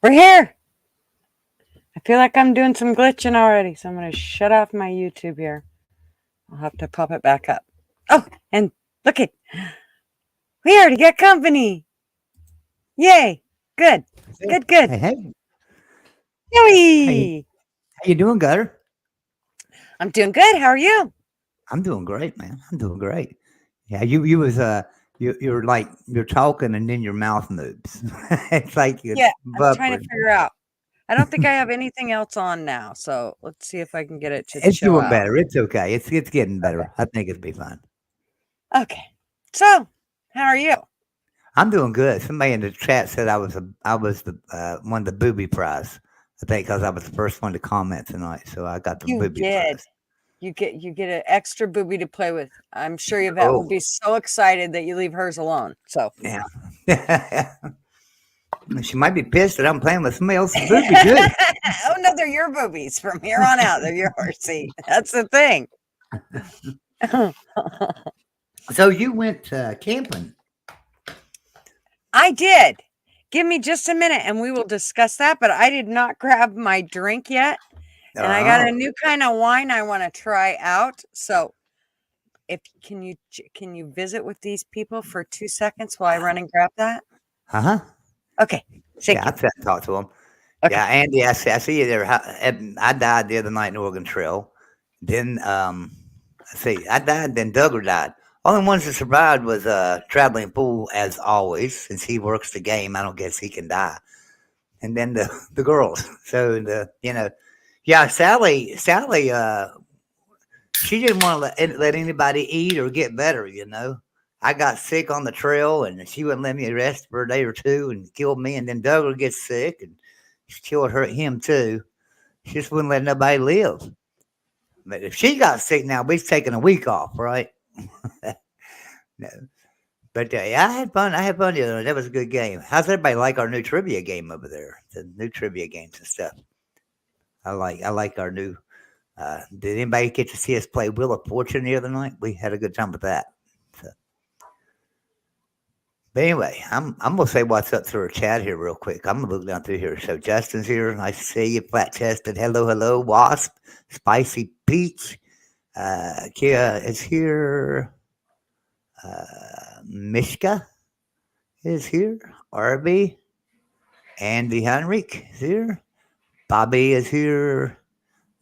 We're here. I feel like I'm doing some glitching already, so I'm going to shut off my YouTube here. I'll have to pop it back up. Oh, and look it. We already got company. Yay. Good. Hey, Good, good. hey, hey, Yay. how you doing, Gutter? I'm doing good. How are you? I'm doing great, man. I'm doing great. Yeah, you're like you're talking and then your mouth moves. It's like Yeah, it's I'm trying to buffering. figure out. I don't think I have anything else on now, so let's see if I can get it to It's chill doing out. better. It's okay. It's getting Okay. better. I think it'll be fine. Okay. So, how are you? I'm doing good. Somebody in the chat said I was the won the booby prize. I think because I was the first one to comment tonight, so I got the You booby did. prize. You get an extra booby to play with. I'm sure Yvette will Oh, be so excited that you leave hers alone. So yeah. She might be pissed that I'm playing with somebody else's booby too. oh no, they're your boobies from here on out. They're yours. See, that's the thing. So you went camping. I did. Give me just a minute and we will discuss that. But I did not grab my drink yet. And I got Oh, a new kind of wine I want to try out. So if can you visit with these people for 2 seconds while I run and grab that? uh-huh. Okay. Yeah, Thank you. I tried to talk to him. Yeah, Okay. Andy, I see you there. I died the other night in Oregon Trail. Then, I see, I died, then Duggar died. Only ones that survived was Traveling Pool, as always. Since he works the game, I don't guess he can die. And then the girls. So, yeah, Sally, she didn't want to let anybody eat or get better. I got sick on the trail, and she wouldn't let me rest for a day or two, and killed me. And then Douglas gets sick, and she killed him too. She just wouldn't let nobody live. But if she got sick now, we've taken a week off, right? No. But yeah, I had fun. I had fun. That was a good game. How's everybody like our new trivia game over there? The new trivia games and stuff. I like our new. Did anybody get to see us play Wheel of Fortune the other night? We had a good time with that. So, but anyway, I'm gonna say what's up through our chat here real quick. I'm gonna look down through here. So Justin's here. Nice to see you. Flat chested. Hello, hello. Wasp. Spicy Peach. Kia is here. Mishka is here. Arby. Andy Heinrich is here. Bobby is here.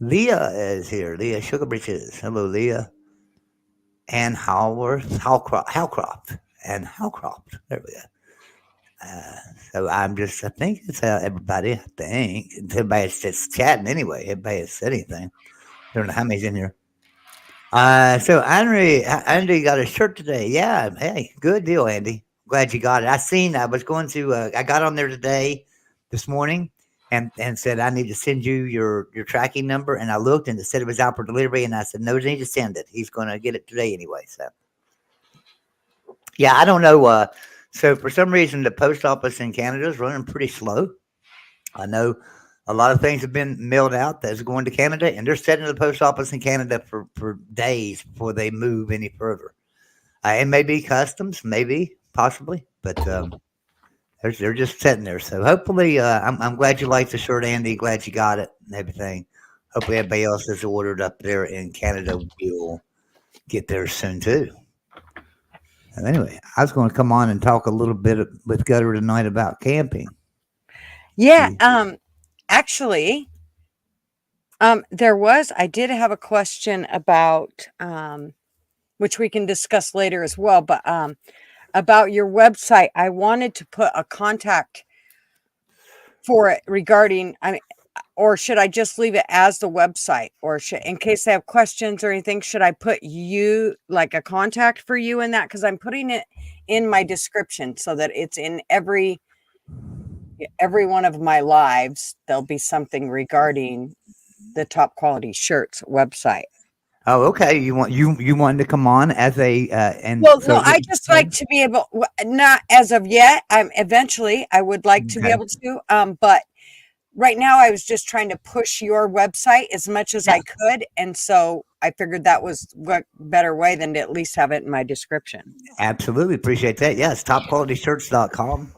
Leah is here. Leah Sugar Britches. Hello, Leah. And Howcroft. And Howcroft. There we go. Uh, so I think it's everybody. I think everybody's just chatting anyway. Everybody has said anything. Don't know how many's in here. So Andy got a shirt today. Yeah, hey, good deal, Andy. Glad you got it. I was going to. I got on there today, this morning, and said I need to send you your tracking number. And I looked and it said it was out for delivery. And I said no need to send it. He's going to get it today anyway. So yeah, I don't know. So for some reason, the post office in Canada is running pretty slow. I know a lot of things have been mailed out that's going to Canada, and they're sitting in the post office in Canada for days before they move any further. It may be customs, maybe, possibly, but they're just sitting there. So hopefully, I'm glad you liked the shirt, Andy. Glad you got it and everything. Hopefully, everybody else that's ordered up there in Canada will get there soon too. And anyway, I was going to come on and talk a little bit with Gutter tonight about camping. Yeah, You, actually, I did have a question about which we can discuss later as well, but about your website. I wanted to put a contact for it regarding or should I just leave it as the website, or should, in case they have questions or anything, should I put you like a contact for you in that? Because I'm putting it in my description so that it's in every one of my lives. There'll be something regarding the Top Quality Shirts website. Oh, okay. You wanted to come on as a and Well, no, so I just like to be able, not as of yet. I'm eventually, I would like to be okay. able to, but right now I was just trying to push your website as much as Yeah, I could. And so I figured that was what better way than to at least have it in my description. absolutely appreciate that. Yes, topqualityshirts.com.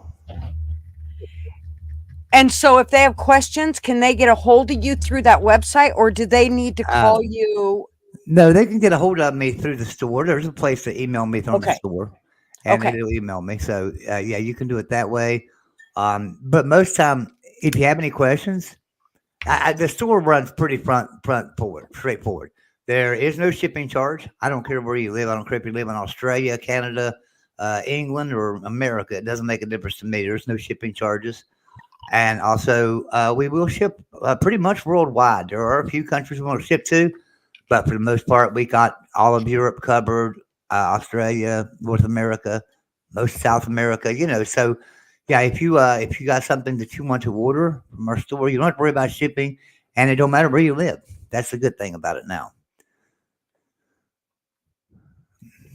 And so if they have questions, can they get a hold of you through that website, or do they need to call Um, you? no, they can get a hold of me through the store. There's a place to email me from the Okay. store, and Okay. it'll email me. So yeah, you can do it that way. But most time, if you have any questions, the store runs pretty front forward, straightforward. There is no shipping charge. I don't care where you live. I don't care if you live in Australia, Canada, England, or America. It doesn't make a difference to me. There's no shipping charges. And also, we will ship pretty much worldwide. There are a few countries we want to ship to, but for the most part, we got all of Europe covered, Australia, North America, most South America. So yeah, if you got something that you want to order from our store, you don't have to worry about shipping, and it don't matter where you live. That's the good thing about it now.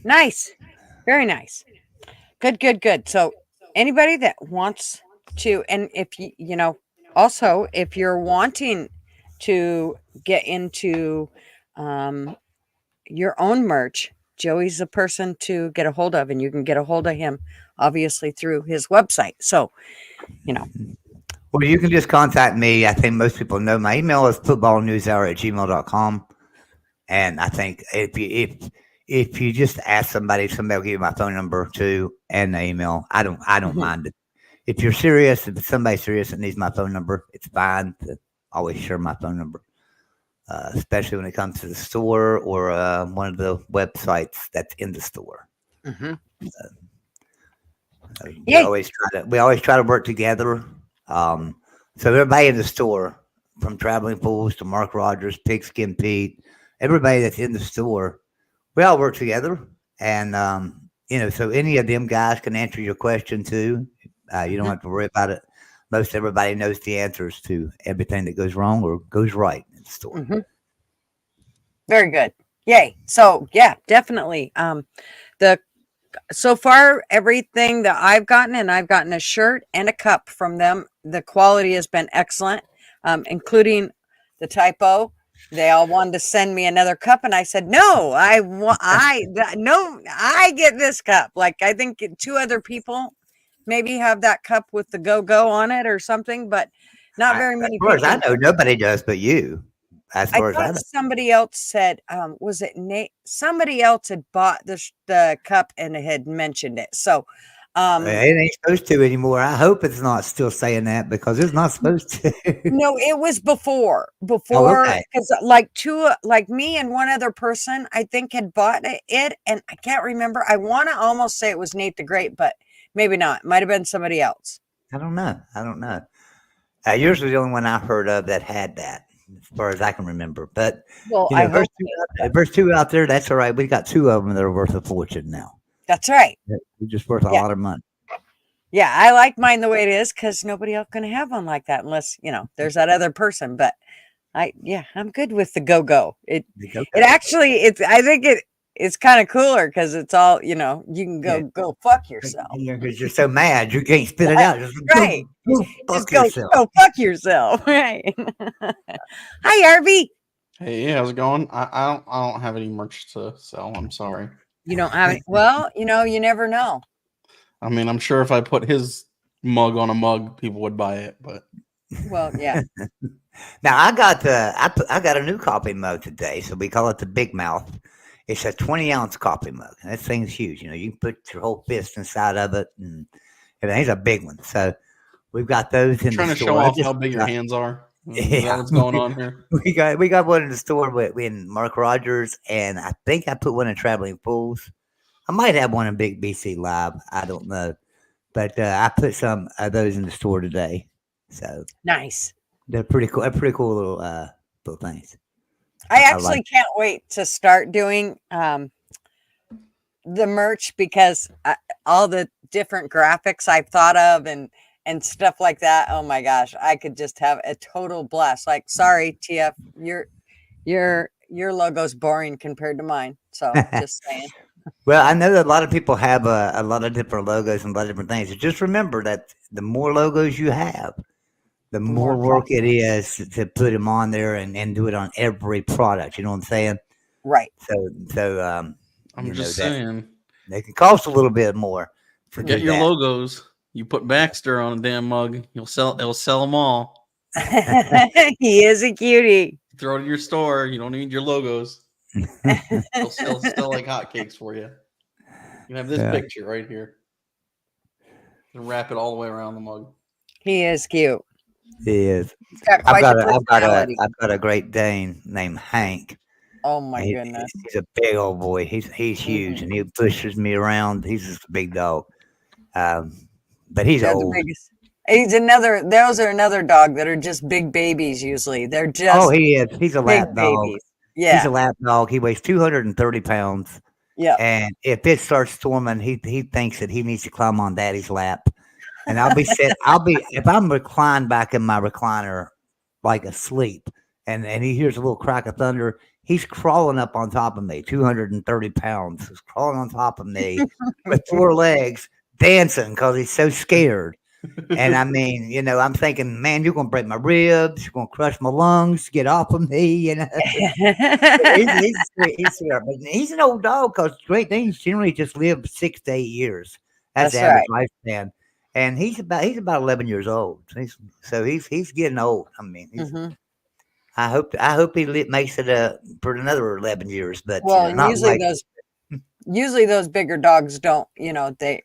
Nice. Very nice. Good. So anybody that wants to, and if also if you're wanting to get into um, your own merch, Joey's the person to get a hold of, and you can get a hold of him obviously through his website. So, Well, you can just contact me. I think most people know my email is footballnewshour@gmail.com. And I think if you just ask somebody will give you my phone number too and the email. I don't mhm, mind it. If you're serious, if it's somebody serious that needs my phone number, it's fine to always share my phone number. Especially when it comes to the store or one of the websites that's in the store. mhm. We Yay. always try to work together. Um, so everybody in the store, from Traveling Fools to Mark Rogers, Pigskin Pete, everybody that's in the store, we all work together, and so any of them guys can answer your question too. You don't Mhm, have to worry about it. Most everybody knows the answers to everything that goes wrong or goes right in the store. mhm. Very good. Yay. So yeah, definitely. The So far, everything that I've gotten, and I've gotten a shirt and a cup from them, the quality has been excellent, including the typo. They all wanted to send me another cup, and I said, "No, no, I get this cup." Like I think two other people maybe have that cup with the go on it or something, but not very As many far as I people know, do. nobody does but you. As I far as I thought know. somebody else said, was it Nate? Somebody else had bought the cup and had mentioned it. So, um, It ain't supposed to anymore. I hope it's not still saying that because it's not supposed to. no, it was Oh, before, okay. because like me and one other person, I think had bought it, and I can't remember. I want to almost say it was Nate the Great, but maybe not. Might have been somebody else. I don't know. I don't know. Yours was the only one I heard of that had that, as far as I can remember. But Well, I if there's hope two it, out there, but if there's two out there, that's all right. We got two of them that are worth a fortune now. that's right. They're just worth a Yeah. lot of money. Yeah, I like mine the way it is because nobody else gonna have one like that unless there's that other person. But I'm good with the go. They go It go. actually I think it's kind of cooler because it's all you can Yeah, go fuck yourself. because you're so mad you can't spit it out. Just Right. go Just fuck yourself. go fuck yourself. Right. Hi, Arby. Hey, how's it going? I don't have any merch to sell. I'm sorry. You don't have any, well, you never know. I mean, I'm sure if I put his mug on a mug, people would buy it. But Well, yeah. Now I got a new coffee mug today, so we call it the Big Mouth. It's a 20-ounce coffee mug, and that thing's huge. You can put your whole fist inside of it, and everything's a big one. So we've got those in trying the to show store. off how big your hands are. Is that Yeah, what's going on here? we got one in the store with in Mark Rogers, and I think I put one in Traveling Fools. I might have one in Big BC Live. I don't know, but I put some of those in the store today. So Nice. they're pretty cool. They're pretty cool little things. I I actually like. can't wait to start doing the merch because all the different graphics I've thought of and stuff like that. Oh my gosh, I could just have a total blast. Like, sorry, TF, your logo's boring compared to mine. So just saying. Well, I know that a lot of people have a lot of different logos and a lot of different things. Just remember that the more logos you have, the The more more work it costs. is to put them on there and do it on every product. You know what I'm saying? Right. So I'm just that saying. they can cost a little bit more to Forget do your that. logos. You put Baxter on a damn mug, it'll sell them all. He is a cutie. Throw it in your store. You don't need your logos. They'll sell like hotcakes for you. You can have this picture right here. And wrap it all the way around the mug. He is cute. He is. He's got quite the personality. I've got a Great Dane named Hank. Oh my goodness. He's a big old boy. He's huge, and he pushes me around. He's just a big dog. But he's old. Those are another dog that are just big babies usually. They're just he is. He's a lap dog. Babies. Yeah. He's a lap dog. He weighs 230 pounds. Yeah. And if it starts storming, he thinks that he needs to climb on daddy's lap. And if I'm reclined back in my recliner like asleep and he hears a little crack of thunder, he's crawling up on top of me, 230 pounds. He's crawling on top of me with 4 legs, dancing because he's so scared. And I mean, I'm thinking, man, you're going to break my ribs. You're going to crush my lungs. Get off of me. He's sweet, but he's an old dog because Great Danes generally just live 6 to 8 years. That's the average lifespan. And he's about 11 years old. He's getting old. I mean, I hope he makes it for another 11 years. But usually those bigger dogs don't. They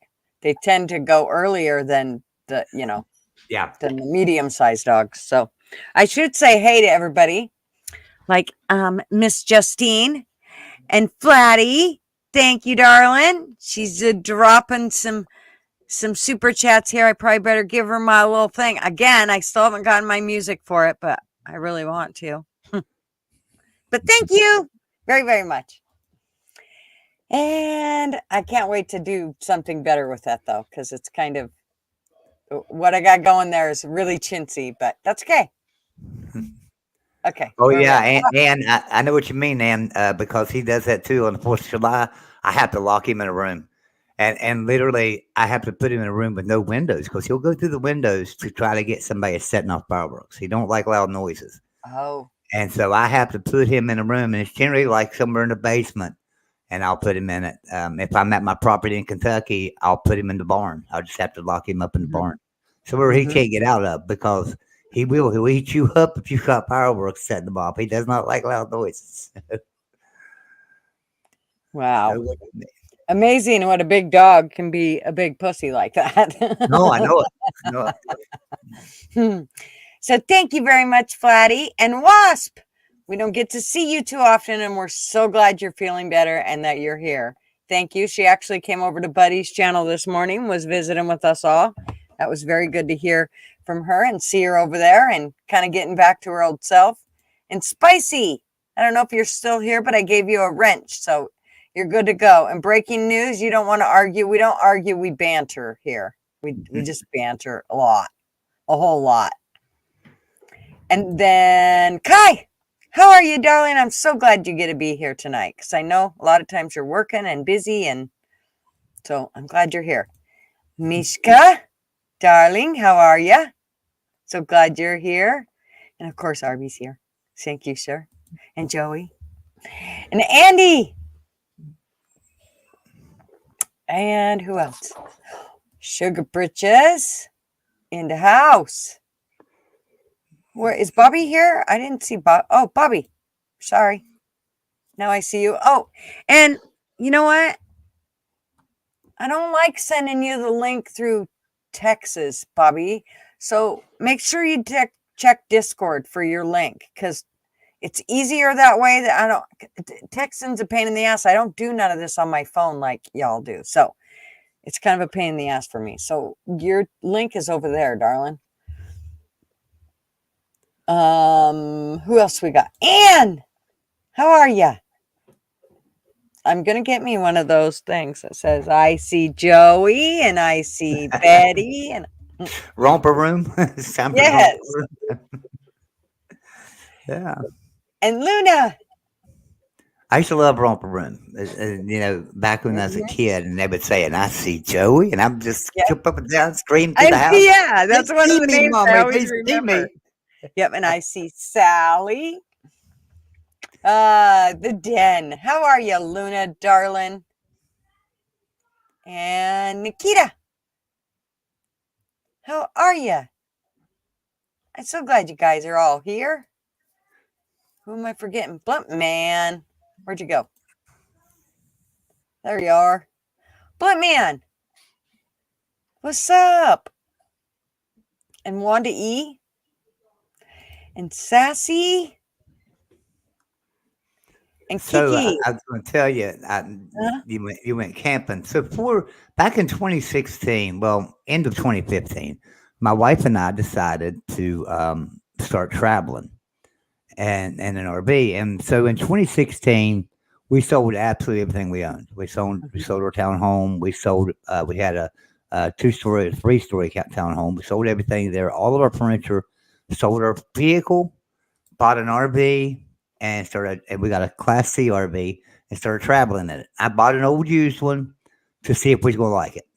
tend to go earlier than than the medium-sized dogs. So I should say hey to everybody, like Miss Justine and Flatty. Thank you, darling. She's dropping some super chats here. I probably better give her my little thing again. I still haven't gotten my music for it, but I really want to. But thank you very, very much. And I can't wait to do something better with that though, because it's kind of what I got going there is really chintzy, but that's okay. Okay. Oh yeah, and I know what you mean, Ann, because he does that too on the 4th of July. I have to lock him in a room, and literally I have to put him in a room with no windows because he'll go through the windows to try to get somebody setting off fireworks. He don't like loud noises. Oh. And so I have to put him in a room, and it's generally like somewhere in the basement, and I'll put him in it. If I'm at my property in Kentucky, I'll put him in the barn. I'll just have to lock him up in the barn, so where he can't get out of because. He'll eat you up if you got fireworks setting them off. He does not like loud noises. Wow. Amazing what a big dog can be a big pussy like that. No, I know it. So thank you very much, Flatty and Wasp. We don't get to see you too often, and we're so glad you're feeling better and that you're here. Thank you. She actually came over to Buddy's channel this morning, was visiting with us all. That was very good to hear from her and see her over there and kind of getting back to her old self. And Spicy, I don't know if you're still here, but I gave you a wrench, so you're good to go. And breaking news, you don't want to argue. We don't argue, we banter here. We just banter a whole lot. And then Kai, how are you, darling? I'm so glad you get to be here tonight because I know a lot of times you're working and busy, and so I'm glad you're here. Mishka, darling, how are you? So glad you're here. And of course, Arby's here. Thank you, sir. And Joey. And Andy. And who else? Sugar Britches in the house. Where is Bobby here? I didn't see Bob. Oh, Bobby. Sorry. Now I see you. Oh, and you know what? I don't like sending you the link through Texas, Bobby. So make sure you check Discord for your link because it's easier that way. That texting's a pain in the ass. I don't do none of this on my phone like y'all do. So it's kind of a pain in the ass for me. So your link is over there, darling. Who else we got? Ann, how are you? I'm going to get me one of those things that says, I see Joey and I see Betty and Romper Room. Yes. Romper Room. Yeah. And Luna. I used to love Romper Room, back when I was a kid, and they would say, and I see Joey, and I'm just jump up and down, scream to the house. Yeah, that's one of the names I always remember. Me. Yep, and I see Sally. The Den. How are you, Luna, darling? And Nikita. How are you? I'm so glad you guys are all here. Who am I forgetting? Blunt Man. Where'd you go? There you are. Blunt Man. What's up? And Wanda E. And Sassy. And So Kiki. I was going to tell you, you went camping. So back in 2016, well, end of 2015, my wife and I decided to start traveling and an RV. And so in 2016, we sold absolutely everything we owned. We sold our townhome. We had a 2-story, 3-story townhome. We sold everything there, all of our furniture, sold our vehicle, bought an RV, and we got a Class C RV and started traveling in it. I bought an old used one to see if we was going to like it.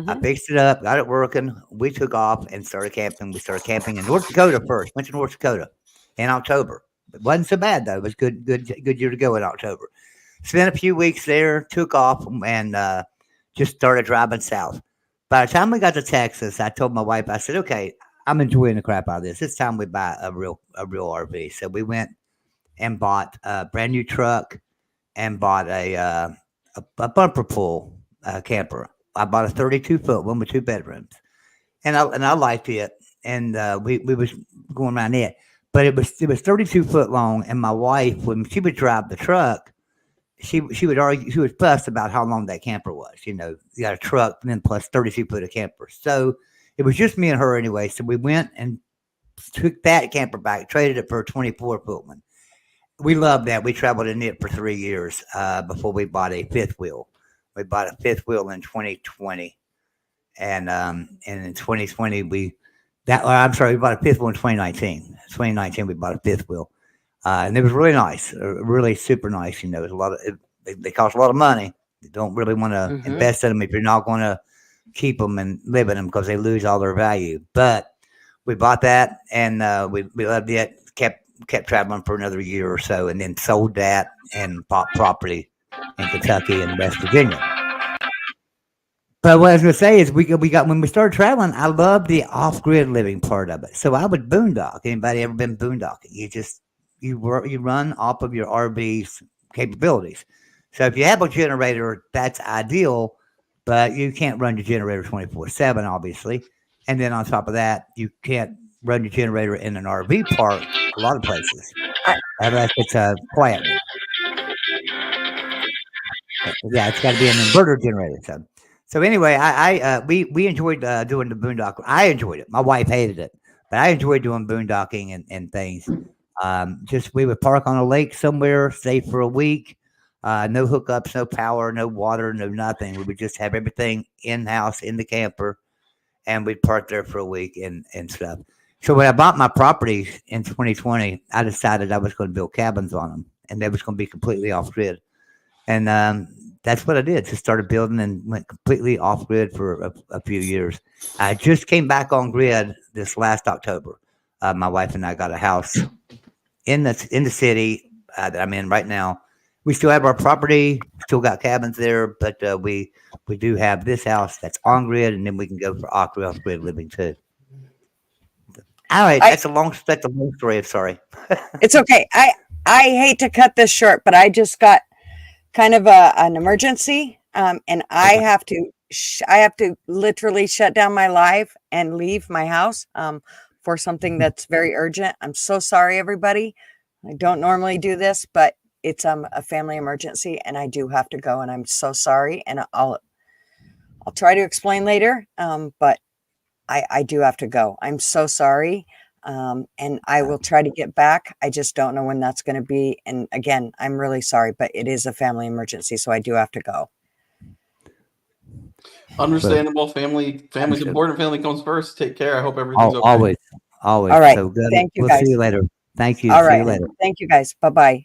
I fixed it up, got it working. We took off and started camping. We started camping in North Dakota first. Went to North Dakota in October. It wasn't so bad though. It was good year to go in October. Spent a few weeks there, took off, and just started driving south. By the time we got to Texas, I told my wife, I said, "Okay, I'm enjoying the crap out of this. It's time we buy a real RV." So we went and bought a brand new truck and bought a bumper pull camper. I bought a 32-foot one with 2 bedrooms, and I liked it. And we was going around it, but it was 32 foot long. And my wife, when she would drive the truck, she would argue, she would fuss about how long that camper was. You know, you got a truck and then plus 32 foot of camper. So it was just me and her anyway. So we went and took that camper back, traded it for a 24-foot one. We loved that. We traveled in it for 3 years before we bought a 5th wheel. We bought a 5th wheel in 2020, and in 2020 we bought a 5th wheel in 2019. 2019 we bought a 5th wheel, and it was really nice, really super nice. You know, there's a lot of they cost a lot of money. You don't really want to invest in them if you're not going to keep them and live in them because they lose all their value. But we bought that, and we loved it. Kept traveling for another year or so, and then sold that and bought property in Kentucky and West Virginia. But what I was going to say is we got when we started traveling, I loved the off-grid living part of it. So I would boondock. Anybody ever been boondocking? You run off of your RV's capabilities. So if you have a generator, that's ideal, but you can't run your generator 24/7, obviously. And then on top of that, you can't run your generator in an RV park a lot of places unless it's a quiet one. Yeah, it's got to be an inverter generator. So anyway, we enjoyed doing the boondocking. I enjoyed it. My wife hated it, but I enjoyed doing boondocking and things. Just we would park on a lake somewhere, stay for a week. No hookups, no power, no water, no nothing. We would just have everything in-house in the camper, and we'd park there for a week and stuff. So when I bought my property in 2020, I decided I was going to build cabins on them, and they was going to be completely off-grid. And that's what I did. Just started building and went completely off-grid for a few years. I just came back on grid this last October. My wife and I got a house in the city that I'm in right now. We still have our property, still got cabins there, but we do have this house that's on grid, and then we can go for off-grid living too. All right, that's a long story. I'm sorry. It's okay. I hate to cut this short, but I just got kind of an emergency, and I have to literally shut down my live and leave my house for something that's very urgent. I'm so sorry, everybody. I don't normally do this, but it's a family emergency, and I do have to go, and I'm so sorry. And I'll try to explain later, but I do have to go. I'm so sorry. And I will try to get back. I just don't know when that's going to be. And again, I'm really sorry, but it is a family emergency, so I do have to go. Understandable. Family's important. Family comes first. Take care. I hope everything's okay. Always. All right. So good. Thank you, we'll guys. See you later. Thank you. All See right. you later. Thank you, guys. Bye-bye.